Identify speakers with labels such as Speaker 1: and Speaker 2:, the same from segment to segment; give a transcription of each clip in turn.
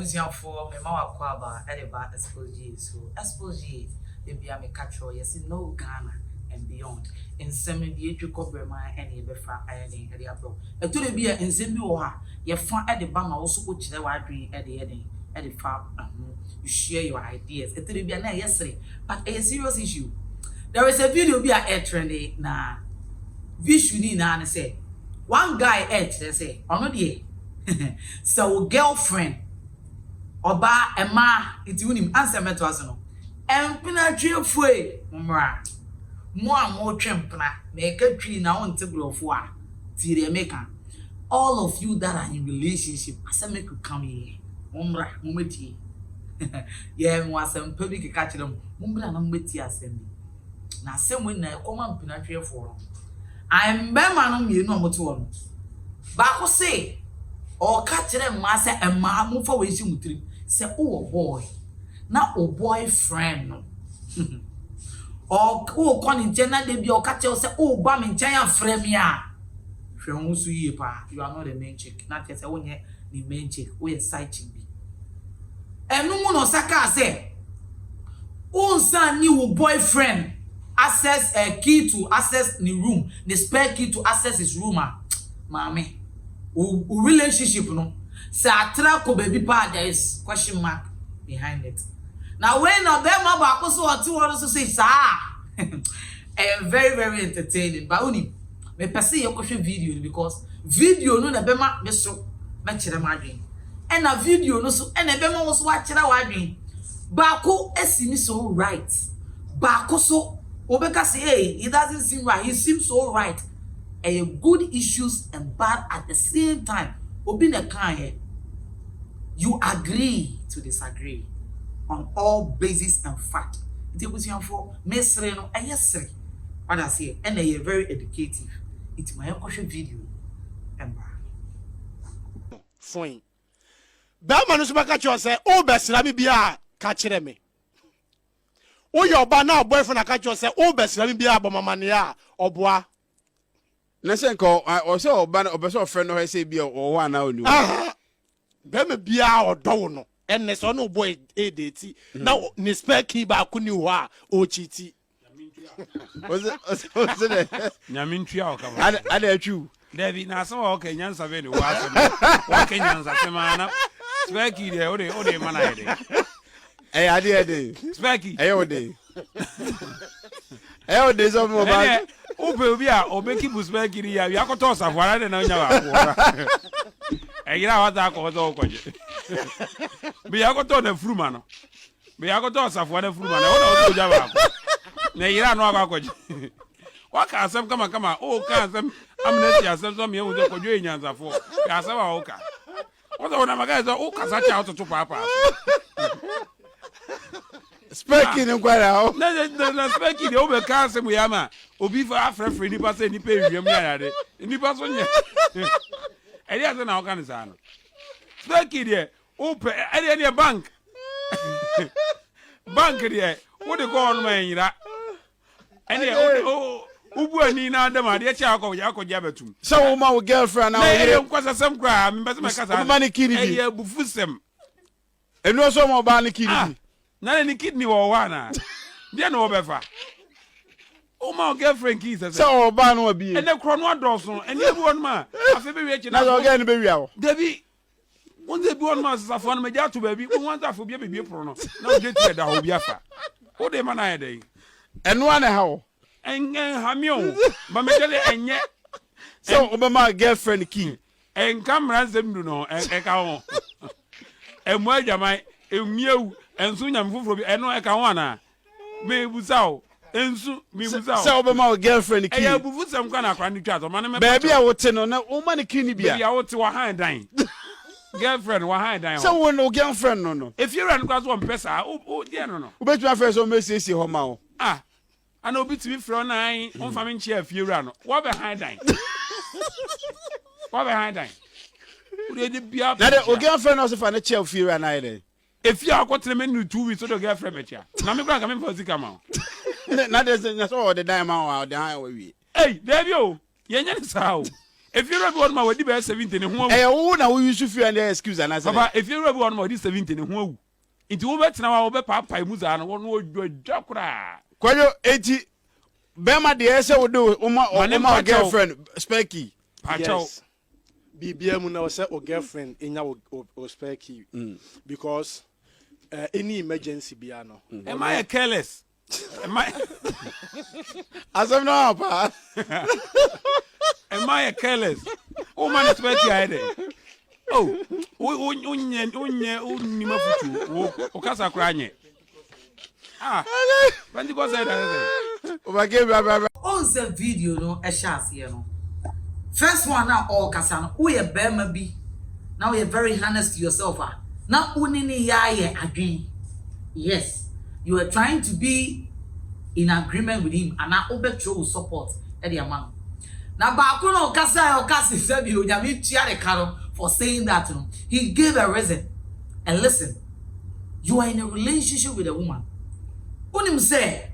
Speaker 1: ebusian for me ma wakwa ba e de ba Xposed so Xposed dey be am catch yes no Ghana and beyond in some the etwiko ma ene be fa ayene e de abro e to de bi a nsem bi wo ha ye fa e de ba ma wo so ko kire wa adwen e de fa you share your ideas e to de bi na yesere but a serious issue. There is a video be a trending na visually na na say one guy they say ono de so girlfriend oba ema iti unim answer meto aso no empina twefue mra mo amo twempna me ka twi na won teglofo a ti re meka all of you that are in relationship asa make you come here mra mo meti yeah mo asem public ka kire mo mra na mo meti asem na asem we na ekoma empina twefo I'm Bema no me no moto no ba ko say o ka kire ma say emma mo fa we si mutiri say o boy na o boyfriend no o ko ni nche na de bi o ka kire say o ba me nche ya frame ya hwe ho so yie pa you are not the main chick na say wonye the main chick we side chick bi enu mu no saka say o san ni wo boyfriend access a key to access the room, the spare key to access his room. Mommy, relationship no. Say attract baby pa there is question mark behind it. Now when of them about so or two others say very very entertaining. But only me pese your question video because video no na bema be so me kire madwen. And a video no so and bema was watch kire wadwen. Baako esimi so right. Baako so Obeka say, hey, it doesn't seem right. He seems so right. And good issues and bad at the same time. Obina kind, you agree to disagree on all basis and fact. It was your for mesre no yes. What I say, and they are very educative. It's my question video. And
Speaker 2: fine. Bama no so catch you say, oh, best let me be a catch me. Oh, your banana boyfriend, I catch you say, oh, best let me be a bomania or bois.
Speaker 3: Nasenko, I also ban or best friend or say be or one now.
Speaker 2: Bema bia or dono, and there's no boy a deity. Now, Nispec key back when you are, oh, cheaty.
Speaker 3: Was it?
Speaker 4: Nyamintria,
Speaker 3: I dare you.
Speaker 4: David, now so okay, Yan Savini, walking Yan Samana, Specky, the Ode Manade.
Speaker 3: Hey, I did.
Speaker 4: Specky,
Speaker 3: Eode. Eode of mobile.
Speaker 4: Ubia, or make him Specky, you are toss of what I don't know. And you know what I call it. Be I got on a fruman. Be I got toss of what a fruman. I don't know. Nay, you know about what can some come on? Oh, can some amnesia, some young with the Koreans for Casava Oka. What the one of my guys are all Casacha out to Papa.
Speaker 3: Speaking of quite out.
Speaker 4: No, speaking the over castle we am. Obi for Afra free, ni pass any pay. Ni pass on you. And he has an organization. Speaking there, open any bank. Bank there. What do you call me? Any Ubu ni na dem ade cha akọ jabetum.
Speaker 3: So my girlfriend now
Speaker 4: here kwasa sem kra me bese makasa.
Speaker 3: Mani kidney.
Speaker 4: Eh bufusem.
Speaker 3: Enu so mo ba ni kidney.
Speaker 4: Na ni kidney wo wa na. Dia na obefa. O ma girlfriend ki se.
Speaker 3: So ba no abi.
Speaker 4: Ene kro no adoso. Ene ebu on ma. Afi be wi
Speaker 3: na so ga ni be wi awo.
Speaker 4: Debi. Won de bi on ma safo no me ja to ba bi. Won want afo bi be pro no. Na o je tie da ho bi afa. O de ma na ye dey.
Speaker 3: Enu ana ha wo.
Speaker 4: And Hamio, but enye.
Speaker 3: So, Obama girlfriend key.
Speaker 4: And come ransom do no, and Ekaon. And where Jamai, a mew, and soon I'm full from and no Ekawana. Me Busao, and soon me Busao.
Speaker 3: So, Obama girlfriend key.
Speaker 4: I put some kind of cranny chat.
Speaker 3: Baby, I would tell no woman key be.
Speaker 4: I want to a dying. Girlfriend, why dying?
Speaker 3: So, when no girlfriend, no.
Speaker 4: If you run across one person, oh, dear, no.
Speaker 3: Bet my first on message, home.
Speaker 4: Ah. I know between from 9 on famine chair few run. What behind dying? What behind dying?
Speaker 3: Now the girlfriend also find a chair fear and I.
Speaker 4: If you are got to menu 2 weeks, so the girlfriend met you. Now me come in for the come out.
Speaker 3: Now that's all the diamond out the highway.
Speaker 4: Hey, there you. Yenyan sao. If you read one, my wedding by 17 and one.
Speaker 3: Eh, who na we use you and the excuse and answer.
Speaker 4: Papa, if you read one more, this 17 and one. Into over now, over Papa Musa and one word, your jacra.
Speaker 3: Kwayo 80 Bema the essay would do my girlfriend Specky.
Speaker 4: Pacho.
Speaker 2: Yes. BBM now say or girlfriend in your spare key. Because any emergency biano.
Speaker 4: Am I a careless? Am I?
Speaker 3: As of now, pa.
Speaker 4: Am I a careless? Oh man, it's better idea. Oh, unye mafutu. Okasa kranye. Ah, when you go say that.
Speaker 1: On the video no e shas here no. First one now all kasa no we e bema bi. Now you're very honest to yourself. Now unini ya ye adwin. Yes, you are trying to be in agreement with him and now obetro support e man. Now ba ko no kasa said you nyame tia de karo for saying that he gave a reason. And listen, you are in a relationship with a woman. Unim say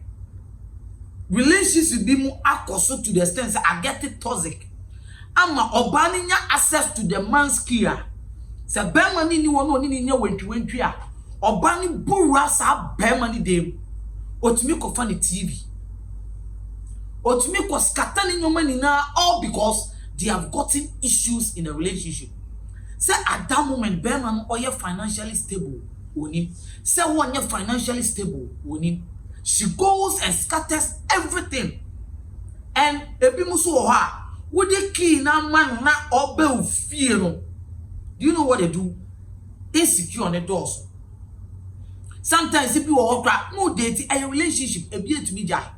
Speaker 1: relationships will be more akoso to the extent I get it toxic. Ama obani nya access to the man's kia. Se bema ni wono ni nya wentwi a obani bura sa bema ni dem. Otumi ko fa ni TV. Otumi ko scatter ni nyoma ni na all because they have gotten issues in a relationship. Say at that moment bema no oye financially stable oni. Say one ye financially stable oni. She goes and scatters everything. And ebi muso ha, would the key na man na obe fear no. Do you know what they do? Insecure on the doors. Sometimes if you are no dating a relationship, a bit to me die.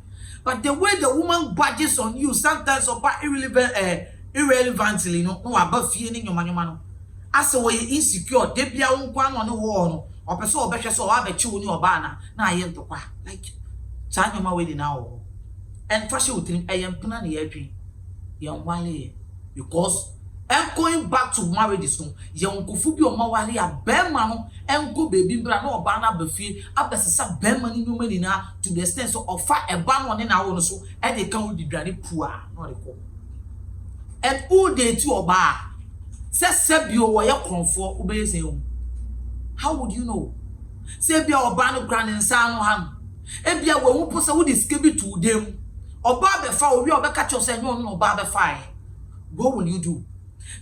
Speaker 1: But the way the woman badges on you, sometimes about irrelevantly, no about feeling your man. As a way insecure, they be on the wall. Or person or better so I bet you your banner. Now I am to qua like China my wedding now. And for sure, I am planning a dream. Young Wally, because I'm going back to marry this one. Young Kufubi or Mawali a bear man and go baby brano banner buffet up as a bear money no money now to the extent of fat a ban one in our own so and they come with the granny poor, not a call. And all day to a bar says Sebio where you come for obeys him. How would you know? Say be our banner grand and sound ham. Ebia we put some wood escape to them. Or barbe foul, we are catch us and no barbe fire. What will you do?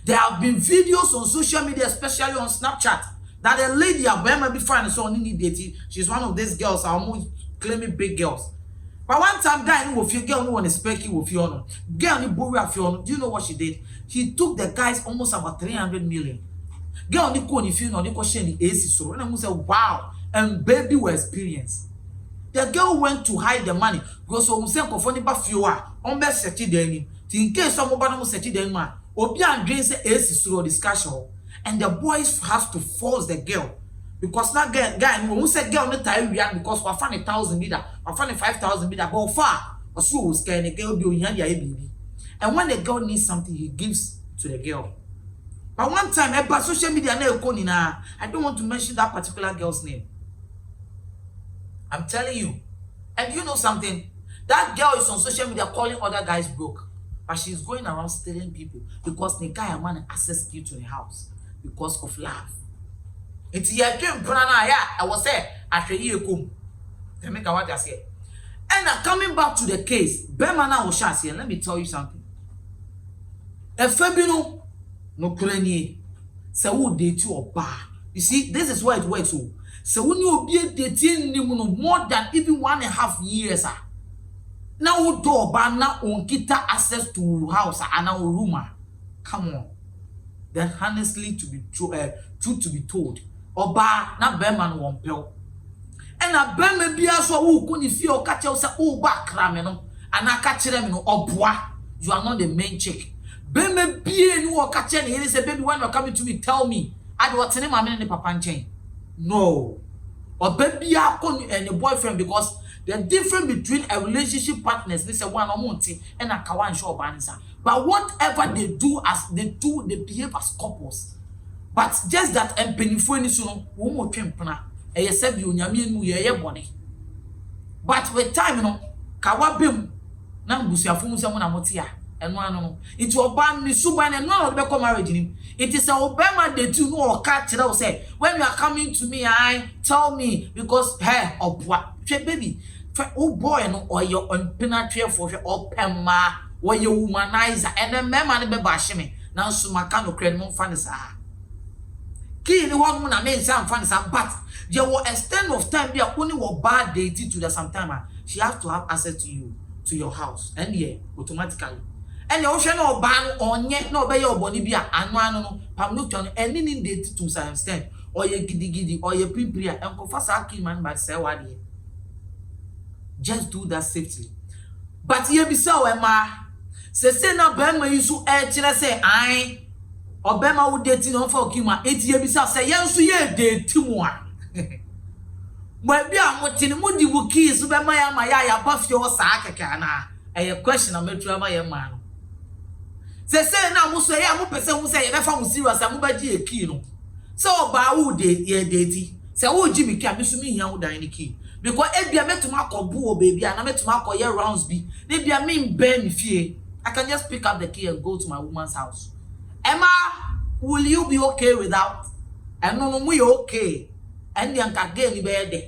Speaker 1: There have been videos on social media, especially on Snapchat, that a lady a bear be fine so only dating. She's one of these girls, I almost claiming big girls. But one time guy with your girl no one expect you with your girl ni borrow of do you know what she did? He took the guys almost about 300 million. Girl ni ko ni feel no ni ko share ni AC so and I say wow, and baby were experienced. The girl went to hide the money because so say ko for ni ba fio on be search dem in case somebody no search dem man obi and dream say AC so discussion and the boys has to force the girl because that guy who say girl no tie react because we find 1,000 bidder we find 5,000 bidder go far or so was scared the girl do yan dia baby and when the girl needs something he gives to the girl. But one time about social media na ekoni na I don't want to mention that particular girl's name. I'm telling you. And you know something? That girl is on social media calling other guys broke. But she's going around stealing people because the guy and man access you to the house because of love. It's your dream, I was there after you come. They make what I say. And now coming back to the case, Bemana was here. Let me tell you something. A Fabino no kuleni. So who date you or bar? You see, this is why it works. So when you be dating more than even 1.5 years, now do banana on kita access to house and our room. Come on. Then honestly to be true to be told. Oba na beman won pel. And a bema be so who couldn't feel catch us all back rameno and I catch them no obwa. You are not the main chick. Bema be no catch any he say baby when you're coming to me, tell me. I do what's in my man papa chain. No. Or baby and a boyfriend because the difference between a relationship partners, this is one monty and a kawan show banisa. But whatever they do as they behave as couples. But just that and penifoni soon, womo trimpana, a yeseb you yamin ye bonny. But with time, you know, kawabim, Nambusia Fumusam Motia, and one it will ban me suban and no be come marriage him. It is a Obama the two no catch it say when you are coming to me I tell me because hey or baby oh boy no or your unpenetrate for or pema or you womanizer and then man be bash me now so my kind of credit mon fans are key the one na me say fans but there will extent of time be only what bad dating to the sometime she has to have access to you to your house and yeah automatically and you should no ban on yet no be your body be anu no pam no twan any need date to some extent or ye gidi or ye pre and confess aki man but say what here just do that safely but ye be so ma say na ban ma yisu e kire say ai obema wo date no for kima eti ye be say yensu ye date mu a mwa bia motini mudi buki so be ma ya ma ya bafie wo saa keke na e question na metu ama ye ma no say na mo so ya mo pese mo say ye be fa mo serious am ba gi eki no so ba wo de ye date say wo gi mi ki am so mi hia wo dan ni ki because e bia metuma akobu o baby na metuma akoye rounds bi na bia me mbe mi fie I can just pick up the key and go to my woman's house. Emma, will you be okay without? And no we okay. And the anka again ni be there.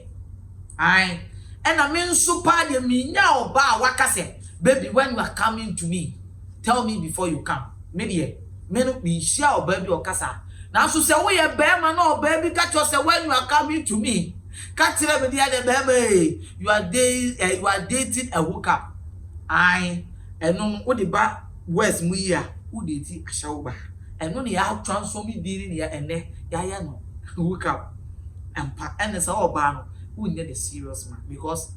Speaker 1: Aye. And I mean super de me now ba wakase. Baby, when you are coming to me, tell me before you come. Maybe me share baby or kasa. Now so say we a bear no baby catch us when you are coming to me. Catch me the other baby. You are dating a hookup. Aye. And no what the ba west mu ya who dey ti ashawo and no ya transform me dealing ya ene ya no wake up and so oba no who need the serious man because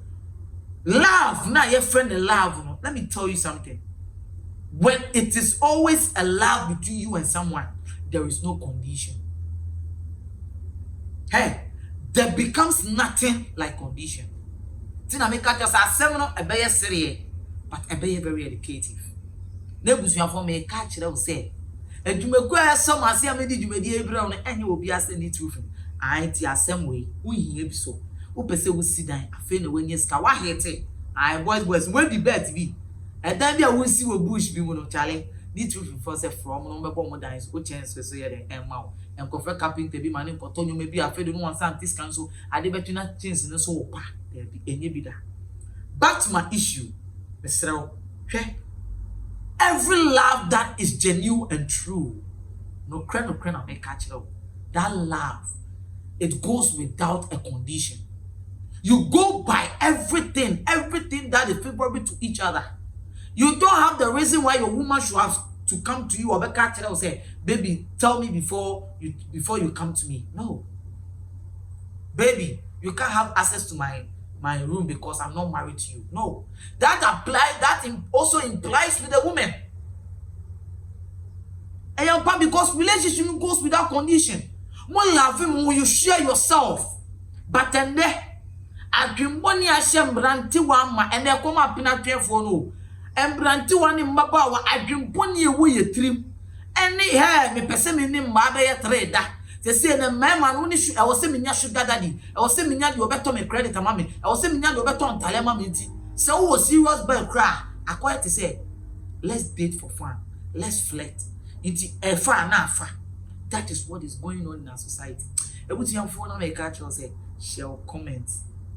Speaker 1: love na your friend the love no let me tell you something when it is always a love between you and someone there is no condition hey there becomes nothing like condition tina make just asem no ebeye serious but ebeye very educative nebusuan for me catch them say adwumagu asem ase amedi dwumadi ebra no enye obi ase ni truth anti asem we uhie bi so upese wo sidan afa na wanye ska wa hete ai boys we be bet bi edan bi a wo si wo bush bi mu no chale ni truth for say from no mebo mo dan so chance so ye den emma o enkofa carpenter bi mane poto nyoma bi afa de no wan santis kan so ade betuna chance ne so wo pa there be enye bi da back to my issue Mr. Every love that is genuine and true, no crane I catch it up. That love, it goes without a condition. You go by everything that is favorable to each other. You don't have the reason why your woman should have to come to you or catch it or say, baby, tell me before you come to me. No. Baby, you can't have access to my room because I'm not married to you. No. That also implies with the woman. And because relationship goes without condition. More loving when you share yourself. But then I dream money I share branty one and they come up in a train for no. And branty one in Mabawa, I dream money away a trim. Any hair me person in Mabaya trader. They say the man only I was saying me sugar daddy. I was saying me you better me credit mommy. I was saying me you better on talema minti. So was serious by cry. I quite to say, let's date for fun. Let's flirt. Into a far na far. That is what is going on in our society. Every young phone on my catch will say, shall comment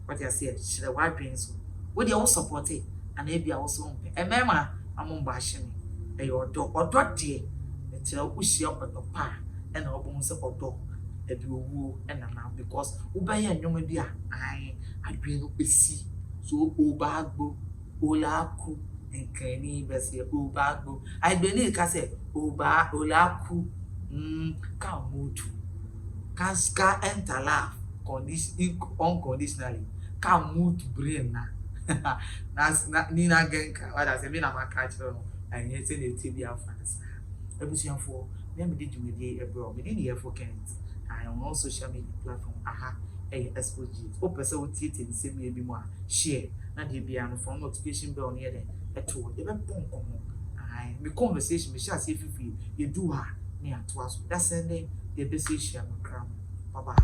Speaker 1: what I said, she the white prince. Would you all support it? And maybe also and mama, I'm on bashing me. Your dog or dog dear. Until we see up at the par. And our bones of dog and you woo and now because Ubay and Yomabia, I dream to see so Obagbo, Olaku, and Kenny Bessie, Obagbo. I believe I say Oba, Olaku, Kamutu, Kaska enter laugh, unconditionally, Kamut brain. That's not Nina Genka, what I say, Mina Macacho, and yet in the Tibia fans. Every young for. Then we did you with abroad. We didn't hear for Kent. I am on social media platform. Aha, Xposed. Open so it in same way be more. Share. Not the be on phone notification bell near them. At all. They went pong. I me conversation. We shall see if you do her near to us. That's Sunday. The best share. Bye bye.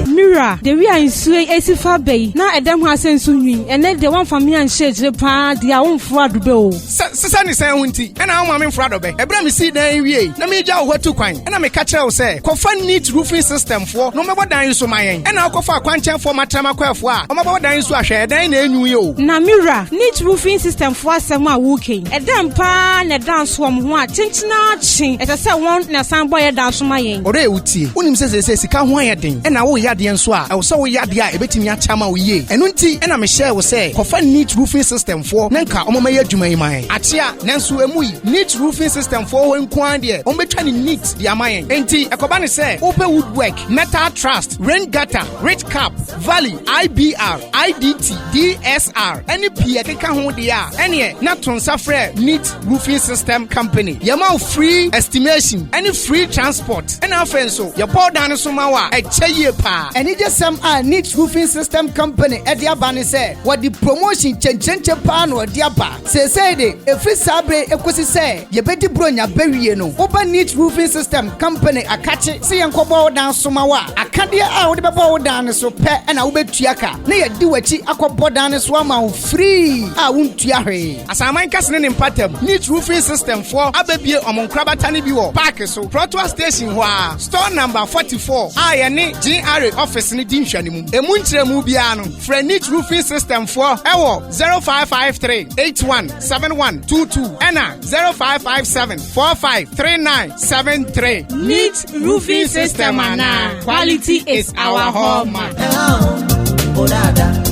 Speaker 5: Mira, the we are in Sway Esifa Bay. Now Adam has sent Sunny, and then the one for me and shades the pa, their own fraud bill.
Speaker 6: Sasani say winti, and I'm in fraud of it. Abraham see the way. Let me jaw what to coin, and I'm a catcher say, Kofan neat roofing system for no matter what so my and I'll cover quantum for my time. I'm about dying to a share, then you.
Speaker 5: Namira, neat roofing system for some walking. A damn pan, a dance from what, Tinchina ching, as I said, one na some boy dance from my end.
Speaker 6: Ore uti, unim says he can't wire thing, and I will yard the answer. I was so yadia, a bit in your chama ye. And unti, and I'm a share will say, Kofan neat roofing system for Nanka, Omaya Jumay Mine. Achia, Nansu Emui, neat roofing system for when Quandia, Ometani neat, the Amayan. Enti, a Kobani say, open woodwork, metal trust, rain gutter, rich cap, valley, IBR, IDT, DSR, any Piaka hold the are, any not suffer neat roofing system company. Yamau free estimation, any free transport, and our friends so your poor down Sumawa, a chaye pa, and it just some neat roofing system company at the Abani say, what the promotion change pan or diaba. Say they, if it's sabre, equasi say, you better bronya bury no. Open neat roofing system company, a catch it, see and cobo down Sumawa, a candia out the bow down so pet and I'll bet Tiaka. Nay, do a chi aqua bodan swama free. I won't tiare. As I might cast an impatem, neat roofing system for Abbey among Krabatani Biwo, Park so Protua Station, store number 44. I and GRA office in Dinshanimu, a Muntre Mubiano, for a neat roofing system for Ewo 0553 817122 Anna 0557 453973.
Speaker 5: Neat roofing system, Anna. Quality is our hallmark.
Speaker 7: Odada.